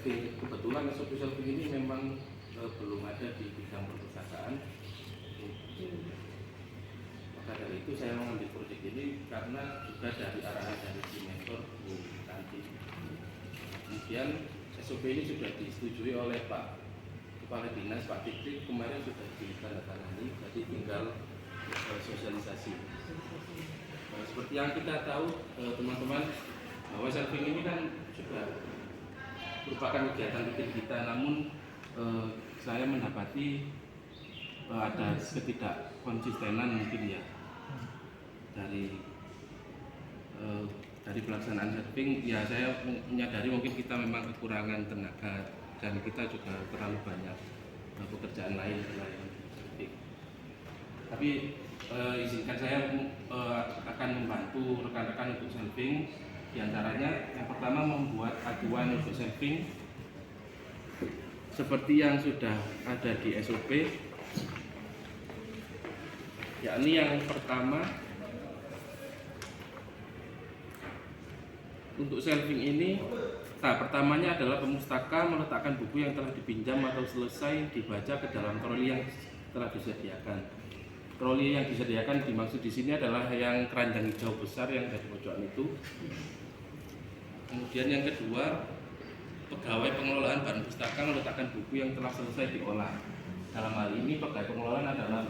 kebetulan SOP shelving ini memang belum ada di bidang perpustakaan. Maka dari itu saya mengambil proyek ini karena juga dari arahan dari si mentor Bu Tanti. Kemudian SOP ini sudah disetujui oleh Pak Kepala Dinas Pak Fikri, kemarin sudah ditandatangani, jadi tinggal sosialisasi. Seperti yang kita tahu teman-teman, bahwa shelving ini kan juga merupakan kegiatan rutin kita, namun saya mendapati ada ketidakkonsistenan mungkin ya dari pelaksanaan shelving. Ya, saya menyadari mungkin kita memang kekurangan tenaga dan kita juga terlalu banyak pekerjaan lain selain shelving. Tapi izinkan saya akan membantu rekan-rekan untuk shelving. Di antaranya yang pertama membuat acuan untuk shelving seperti yang sudah ada di SOP, yakni yang pertama untuk shelving ini, pertamanya adalah pemustaka meletakkan buku yang telah dipinjam atau selesai dibaca ke dalam troli yang telah disediakan. Troli yang disediakan dimaksud di sini adalah yang keranjang hijau besar yang ada di pojokan itu. Kemudian yang kedua, pegawai pengelolaan bahan pustaka meletakkan buku yang telah selesai diolah. Dalam hal ini pegawai pengelolaan adalah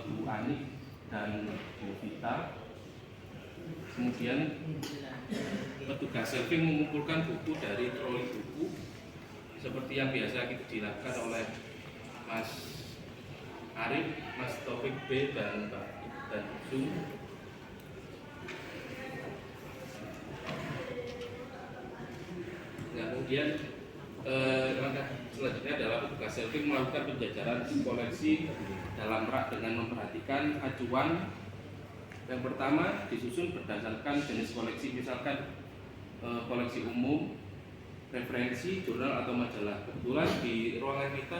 Bu Ani dan Bu Vita. Kemudian petugas shelving mengumpulkan buku dari troli buku seperti yang biasa dilakukan oleh Mas Arif, Mas Taufik B dan Mbak dan Zoom. Kemudian langkah selanjutnya adalah petugas shelving melakukan penjajaran koleksi dalam rak dengan memperhatikan acuan. Yang pertama disusun berdasarkan jenis koleksi, misalkan koleksi umum, referensi, jurnal atau majalah. Kebetulan di ruangan kita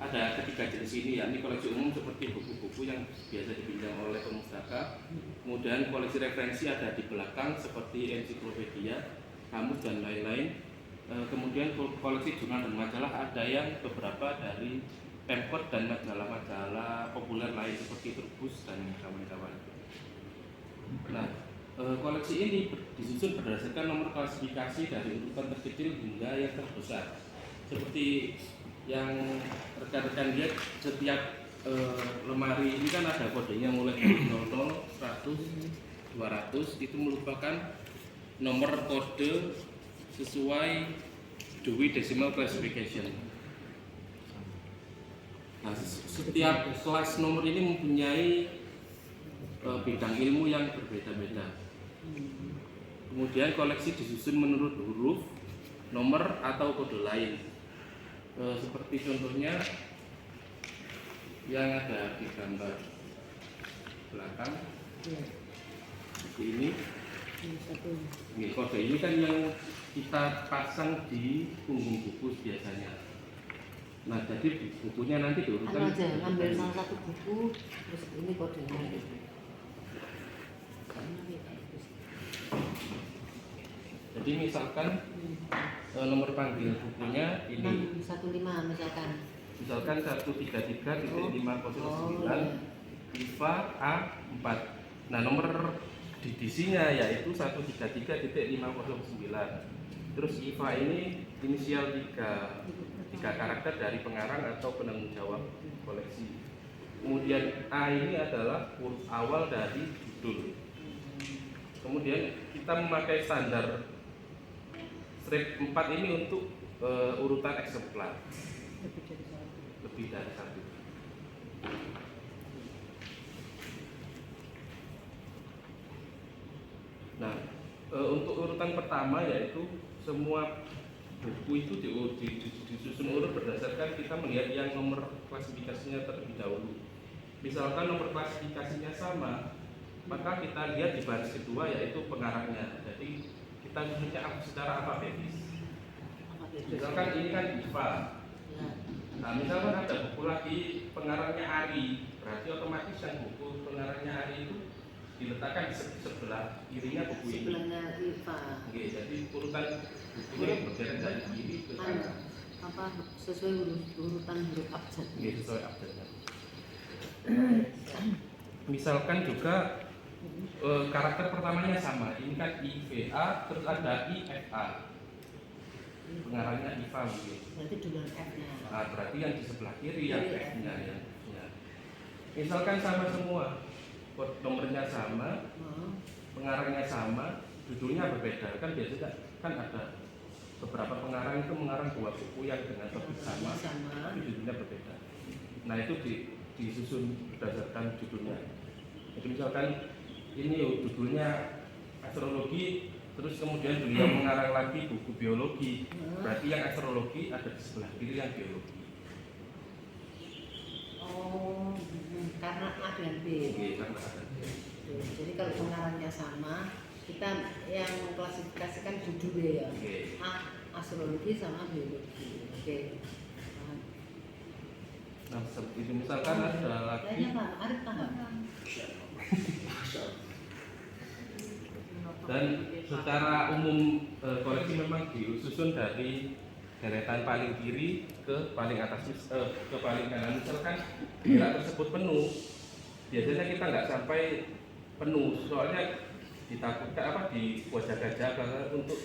ada ketiga jenis ini, yakni koleksi umum seperti buku-buku yang biasa dipinjam oleh pemustaka. Kemudian koleksi referensi ada di belakang seperti ensiklopedia, kamus dan lain-lain. Kemudian koleksi jurnal dan majalah ada yang beberapa dari Pemkot dan majalah-majalah populer lain seperti Trubus dan kawan-kawan. Nah, koleksi ini disusun berdasarkan nomor klasifikasi dari urutan terkecil hingga yang terbesar. Seperti yang rekan-rekan lihat, setiap lemari ini kan ada kodenya mulai dari 00, 100, 200, itu merupakan nomor kode sesuai Dewey Decimal Classification. Nah, setiap kelas nomor ini mempunyai bidang ilmu yang berbeda-beda. Kemudian koleksi disusun menurut huruf, nomor atau kode lain. Seperti contohnya yang ada di gambar belakang seperti ini. Ini kode ini kan yang kita pasang di punggung buku biasanya. Nah, jadi bukunya nanti diurutkan. Aja ambil salah satu buku, terus ini kodenya. Jadi misalkan nomor panggil bukunya ini 15 misalkan. Misalkan 133.509 IFA A4. Nah, nomor DDC-nya yaitu 133.509. Terus IFA ini inisial 3 karakter dari pengarang atau penanggung jawab koleksi. Kemudian A ini adalah huruf awal dari judul. Kemudian kita memakai standar strip 4 ini untuk urutan eksemplar lebih dari satu. Nah, untuk urutan pertama yaitu semua buku itu disusun urut berdasarkan kita melihat yang nomor klasifikasinya terlebih dahulu. Misalkan nomor klasifikasinya sama, maka kita lihat di baris kedua yaitu pengarangnya. Jadi kita susunnya secara alfabetis. Misalkan ini kan IFA. Nah, misalkan ada buku lagi pengarangnya Ari, berarti otomatis yang buku pengarangnya Ari itu diletakkan di sebelah kirinya buku ini. Sebelahnya IFA. Oke, jadi urutan bukunya bergerak dari kiri ke apa sesuai urutan huruf abjad. Sesuai abjadnya. Misalkan juga karakter pertamanya sama, ini kan IVA, terus ada IFA, pengarangnya IVA mungkin. Berarti duluan F-nya. Nah, berarti yang di sebelah kiri yang F-nya ya. Misalkan sama semua, nomornya sama, pengarangnya sama, judulnya berbeda. Kan biasanya kan ada beberapa pengarang itu mengarang dua buku yang dengan topik sama, tapi judulnya berbeda. Nah itu disusun berdasarkan judulnya. Jadi misalkan ini judulnya astrologi, terus kemudian beliau mengarang lagi buku biologi, berarti yang astrologi ada di sebelah kiri yang biologi. Oh, karena A dan B. Karena A dan B. Jadi kalau pengarangnya sama, kita yang mengklasifikasikan judulnya ya. A astrologi sama biologi. Oke. Nah, seperti itu misalkan ada lagi. Arif paham. Dan secara umum koleksi memang disusun dari deretan paling kiri ke paling atas, ke paling kanan. Misalkan gerak tersebut penuh, biasanya kita nggak sampai penuh, soalnya ditakutkan dibuat jaga-jaga untuk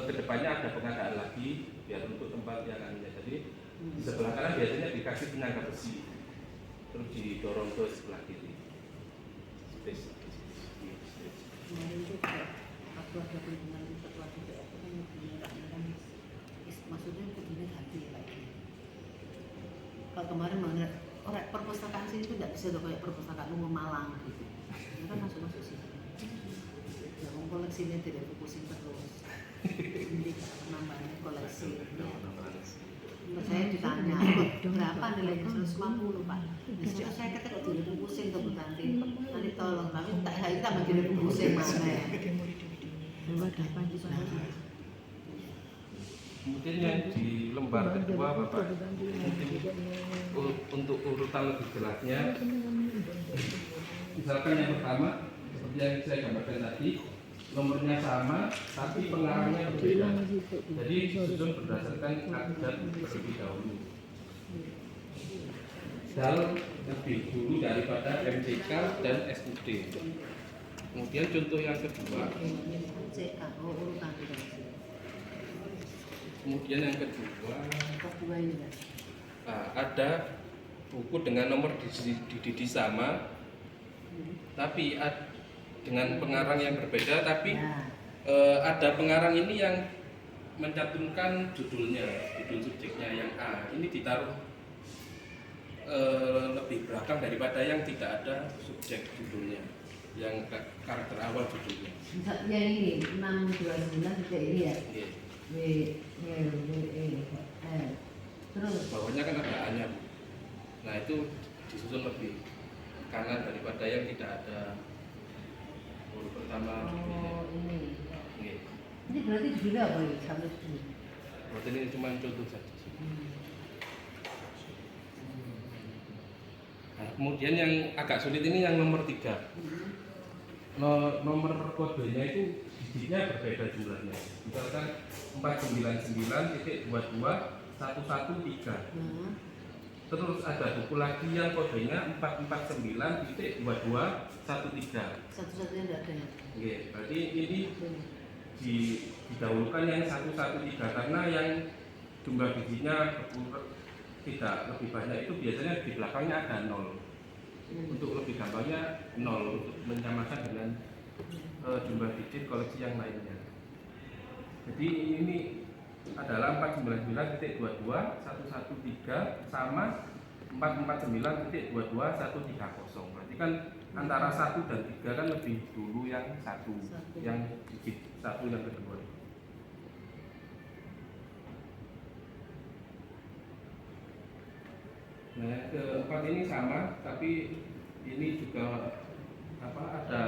kedepannya ada pengadaan lagi biar untuk tempat yang lainnya. Jadi di sebelah kanan biasanya dikasih penyangga besi, terus didorong ke sebelah kiri. Kemarin juga aku ada kunjungan di ketua DPR itu kan menyerahkan maksudnya begini hati lagi. Kalau kemarin orang perpustakaan sini itu nggak bisa kayak perpustakaan umum Malang gitu. Ini kan masuk sih. Ya koleksinya tidak fokusin terus. Ini penambahan koleksi. Terus saya ditanya, berapa nilainya? 150 Pak. Nah, saya kata kok tidak pusing ke Bu Tanti. Nanti tolong kami tak hari kita menjadi pusing mana ya. Kemudian yang di lembar kedua Bapak, untuk urutan lebih jelasnya, misalkan yang pertama seperti yang saya gambarkan tadi, nomornya sama tapi pengarangnya berbeda. Jadi disusun berdasarkan abjad terlebih dahulu. Dal lebih dulu daripada MCK dan SUD. Kemudian contoh yang kedua. Kemudian yang kedua, ada buku dengan nomor DD sama, tapi dengan pengarang yang berbeda, tapi ada pengarang ini yang mencantumkan judul subjeknya yang A. Ini ditaruh lebih belakang daripada yang tidak ada subjek judulnya, yang karakter awal judulnya. Misalnya ini 629 juga ini ya. Terus bawahnya kan ada A-nya. Nah itu disusun lebih kanan daripada yang tidak ada huruf pertama. Ini. Ini berarti judulnya apa ya? Sampai sini. Berarti ini cuma contoh saja. Nah, kemudian yang agak sulit ini yang nomor 3. Nomor kodenya itu digitnya berbeda jumlahnya. Misalkan 499.22.113. Terus ada buku lagi yang kodenya 449.22.13. Satu-satunya tidak ada ya? Oke, berarti ini didahulukan yang 113 karena yang jumlah digitnya tidak lebih banyak itu biasanya di belakangnya ada 0. Untuk lebih gampangnya 0 untuk menyamakan dengan jumlah digit koleksi yang lainnya. Jadi ini adalah 499.22.113 sama 449.22.130. Berarti kan antara 1 dan 3 kan lebih dulu yang 1, yang digit 1 yang kedua. Nah, yang keempat ini sama, tapi ini juga ada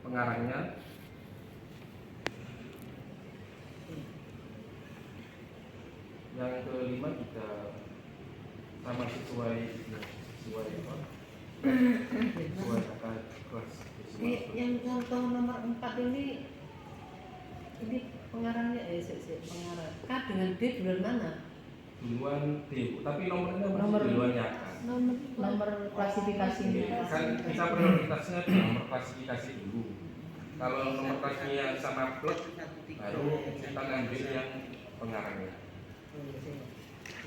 pengarangnya. Yang kelima juga sama sesuai apa? Sesuai kata kelas. Yang contoh nomor 4 ini pengarangnya pengarang K dengan D bulan mana? duluan D, tapi nomornya Nomor- masih duluan Yakan. Nomor klasifikasinya. Kan kita prioritasnya di nomor klasifikasi dulu. Kalau nomor klasifikasinya sama plek, baru kita ngambil yang pengarangnya.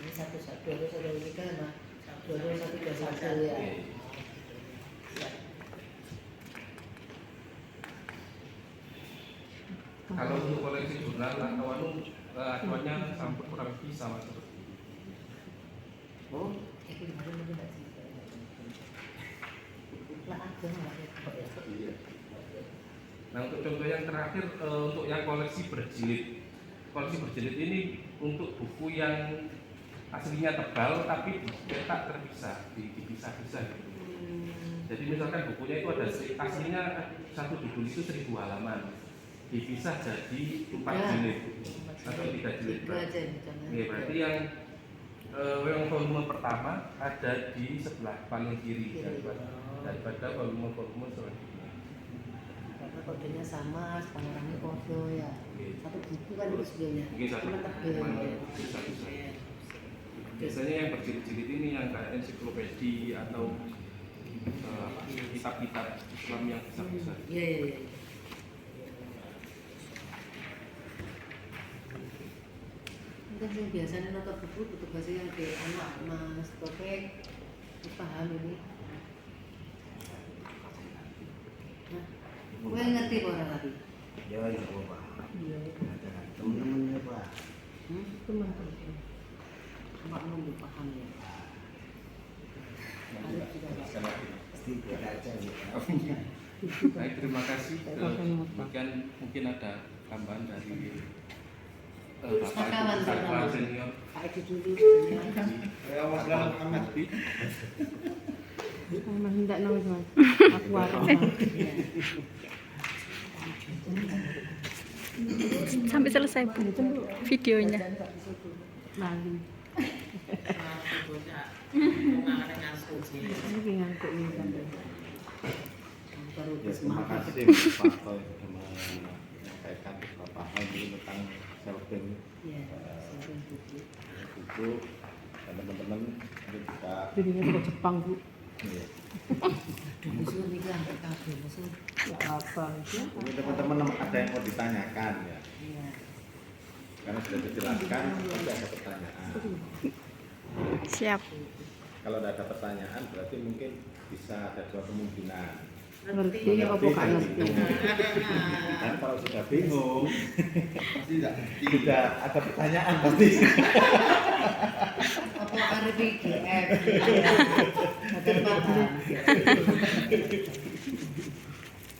Ini satu-satu, terus ada ini kan mah 2131 ya. Oke. Kalau untuk koleksi jurnal atau acuannya sampai kurang lebih sama seperti ini. Oh, itu kemarin mungkin nggak sih? Lah ada nggak ya? Iya. Nah untuk contoh yang terakhir untuk yang koleksi berjilid. Koleksi berjilid ini untuk buku yang aslinya tebal tapi dicetak terpisah, dipisah-pisah gitu. Jadi misalkan bukunya itu ada aslinya satu judul itu 1000 halaman, dipisah jadi 4 jilid atau 3 jilid. Ya, berarti yang volume pertama ada di sebelah paling kiri daripada volume selanjutnya. Karena kodenya sama, pengarangnya kode ya. Satu buku kan itu sebenarnya. Mungkin satu Cuma tebel. bisa. Biasanya yang berjilid-jilid ini yang kayak ensiklopedia atau kitab-kitab Islam yang besar-besar. Iya. Mungkin yang biasanya nonton buku tugasnya yang di anak Mas Topek paham ini. Nah, gue ngerti orang tadi. Ya, ya, Pak. Iya. Teman-temannya, Pak. Teman-teman. Mak nunggu paham ya. Arif juga Pak. Pasti kita aja ya. Baik, terima kasih. Mungkin ada tambahan dari Pustakawan Bapak senior. Pak Edi dulu. Ya, Mas Muhammad. Mas hendak nulis Mas. Aku warung. Sampai selesai Bu videonya. Bali. Ini ngantuk ini kan. Ya, terima kasih Pak Toy sudah menyampaikan beberapa hal ini tentang selfing Iya, sampai buku. buku dan teman-teman mungkin bisa Jadinya ke Jepang Bu. ya, Musuh ini kan kabel musuh. Ya apa itu? mungkin teman-teman ada yang mau ditanyakan ya, Iya. karena sudah dijelaskan pasti ada pertanyaan. Siap. Kalau tidak ada pertanyaan berarti mungkin bisa ada dua kemungkinan. Ngerti apa bukan ngerti? Dan kalau sudah bingung, pasti tidak ada pertanyaan pasti. Apa Arif IGF? Ada paham.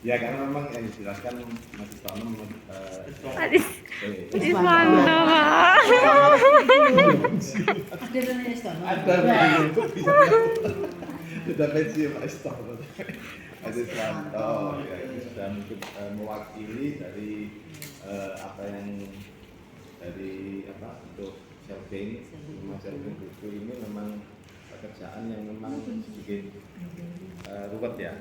Ya karena memang yang dijelaskan Mas Tono Iswanto. Ada namanya Istono. ada bisa sudah pensiun Mas Tono. Mas Iswanto ya ini sudah mungkin mewakili dari apa yang dari apa untuk selfing rumah selfing buku ini memang pekerjaan yang memang sedikit ruwet ya.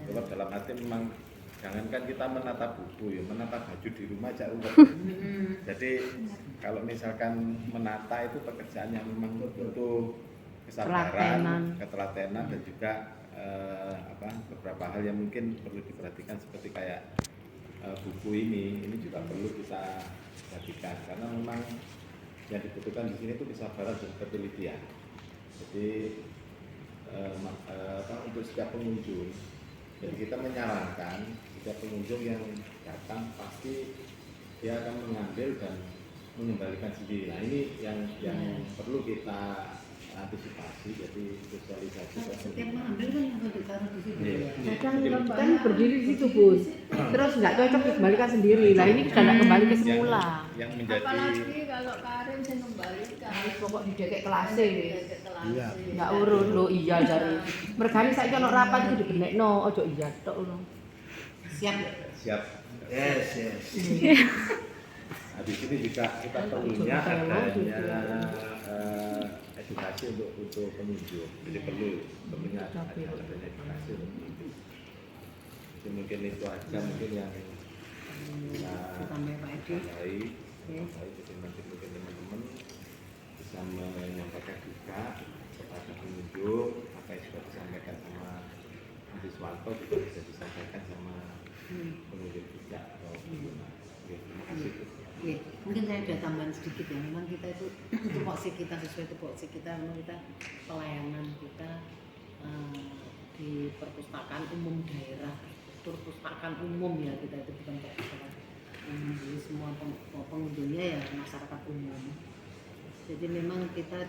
Ruwet dalam arti memang jangankan kita menata buku ya, menata baju di rumah aja ruwet. Jadi kalau misalkan menata itu pekerjaan yang memang butuh kesabaran, ketelatenan dan juga beberapa hal yang mungkin perlu diperhatikan seperti kayak buku ini juga perlu kita perhatikan karena memang yang dibutuhkan di sini itu kesabaran dan ketelitian. Jadi untuk setiap pengunjung, jadi kita menyarankan setiap pengunjung yang datang pasti dia akan mengambil dan mengembalikan sendiri. Nah ini yang perlu kita antisipasi, jadi sosialisasi. Setiap mengambil kan yang ditaruh di situ ya. Kadang kan berdiri di situ Bos. Terus nggak cocok dikembalikan sendiri. Lah ini sudah nggak kembali ke semula. Yang menjadi Apalagi kalau Karim saya kembalikan. Harus pokok di dekek kelas e. Iya. Nggak urun lo iya dari. Mergane saiki ono rapat itu dibenekno, ojo iya tok ngono. Siap. siap. Yes. Nah, di sini juga kita perlunya adanya edukasi untuk pengunjung. Jadi perlunya adanya edukasi untuk pengunjung. Jadi mungkin itu aja mungkin yang Tambah Pak Edi. baik. Jadi nanti mungkin teman-teman bisa bisa menyampaikan juga kepada pengunjung apa yang sudah disampaikan sama Mas Iswanto juga bisa disampaikan sama pengunjung juga atau pengguna. Oke, terima kasih. Oke, mungkin saya ada tambahan sedikit ya. Memang kita itu tupoksi kita sesuai tupoksi kita, memang kita pelayanan kita di perpustakaan umum daerah, perpustakaan umum ya, kita itu bukan perpustakaan umum, jadi semua pengunjungnya ya masyarakat umum. Jadi memang kita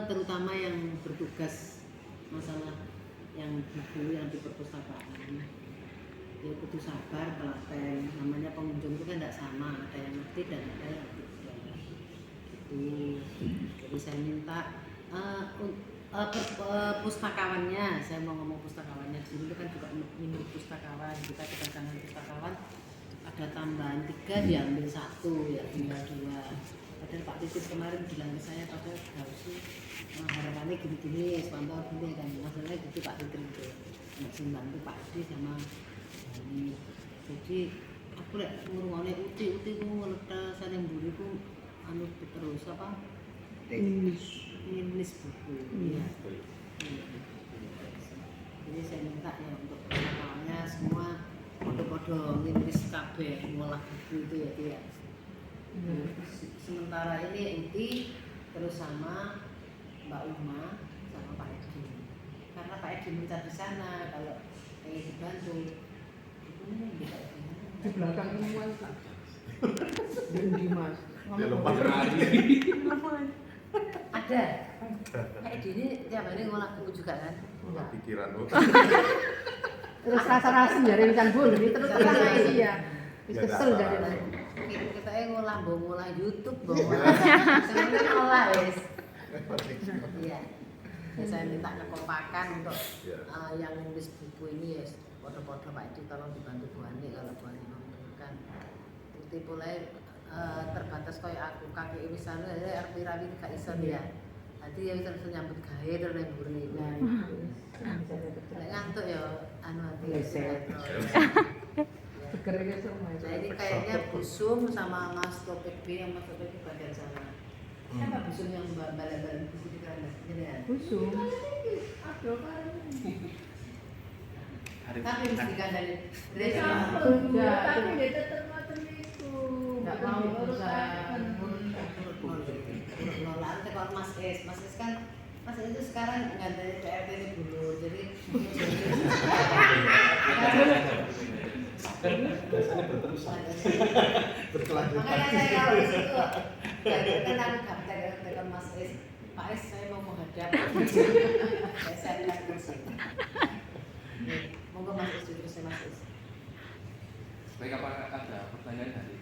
terutama yang bertugas masalah yang buku yang di perpustakaan ya kudu sabar, telaten. Namanya pengunjung itu kan tidak sama, ada yang ngerti dan ada yang tidak gitu. Jadi saya minta pustakawannya, saya mau ngomong pustakawannya dulu itu kan juga minum pustakawan, kita kedatangan pustakawan ada tambahan 3 diambil 1 ya, tinggal 2. Padahal Pak Titis kemarin bilang ke saya, padahal harus sih harapannya gini-gini, Iswanto gini kan, masalahnya gitu Pak Titis itu masih bantu Pak Adi sama ini. Jadi aku lihat ngurungane uti ku ngeletak saling buri ku anu terus apa? Nulis buku. Iya. Jadi saya minta ya untuk pustakawannya semua podo-podo nulis kabeh ngolah buku itu ya dia. Sementara ini Enti terus sama Mbak Uma sama Pak Edi. Karena Pak Edi minta di sana kalau ingin dibantu. Di belakang semua Pak. Dan Dimas. Dia lepas Ada. Pak Edi ini tiap hari ngolah buku juga kan? malah pikiran lu. Terus rasa-rasa dari rencana bulu ini terus terang aja ya. Wis kesel dari Kita ngolah YouTube, sebenarnya ngolah wis. Iya. Ya, saya minta kekompakan untuk yang nulis buku ini ya, foto-foto Pak Edi tolong dibantu Bu Ani kalau Bu Ani membutuhkan. Bukti mulai terbatas kayak aku kaki wis anu ya arep rawi gak iso ya. Nanti ya terus nyambut gawe terus nang mburi. Nah, nek ngantuk ya anu ati Segernya semua. Nah ini kayaknya Busum sama Mas Topik B, yang Mas Topik di bagian sana. Siapa Busum yang balik-balik buku di sana? Ini ya? Busum. Tapi mesti dari Tapi dia tetap ngoten niku. Enggak mau berusaha. pengelolaan kalau Mas Es kan Mas Es itu sekarang nggak dari PRT ini dulu, jadi Biasanya berterusan. Berkelanjutan. makanya saya kalau di situ kan aku gaptek dengan Mas Es, Pak Es saya mau menghadap, saya akan kursi. Monggo Mas Es duduk Mas Es. Baik, apakah ada pertanyaan dari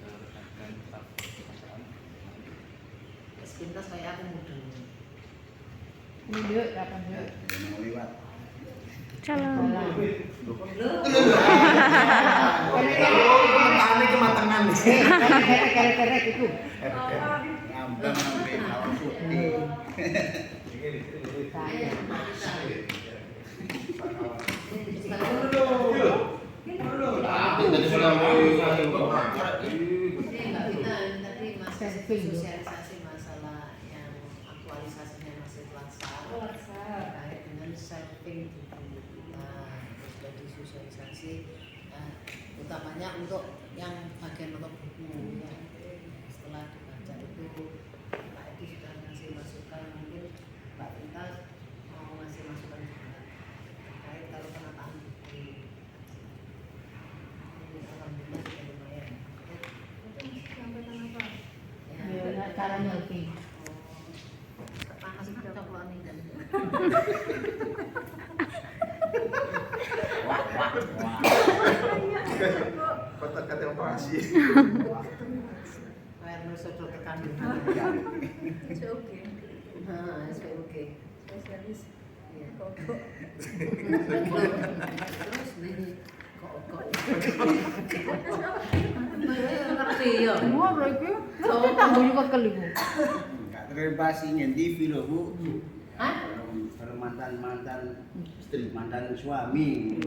rekan staf perpustakaan? Sepintas kayak aku muda. Ini yuk, kapan yuk? Mau lewat. Calon. Matanya kematangan nih. Kerek itu. Ngambang sampai awal putih. Sosialisasi masalah yang aktualisasinya masih terlaksana terkait dengan surfing buku. Sudah disosialisasi utamanya untuk yang bagian untuk buku ya. Setelah dibaca itu Pak Edi sudah ngasih masukan, mungkin Pak Tintas mau ngasih masukan juga terkait kalau penataan buku. Ini alhamdulillah sudah lumayan. Ya, cara nyelfie. Panas coklat nih kan. Kata-kata operasi. Kayak menuju tekan. Oke. Nah, oke. Spesialis Iya. kokok. Terus nih kok. Ngerti ya. Semua berarti. Soalnya tambah juga kelibu. Enggak terbasi TV loh Bu. Hah? Kalau mantan istri, mantan suami.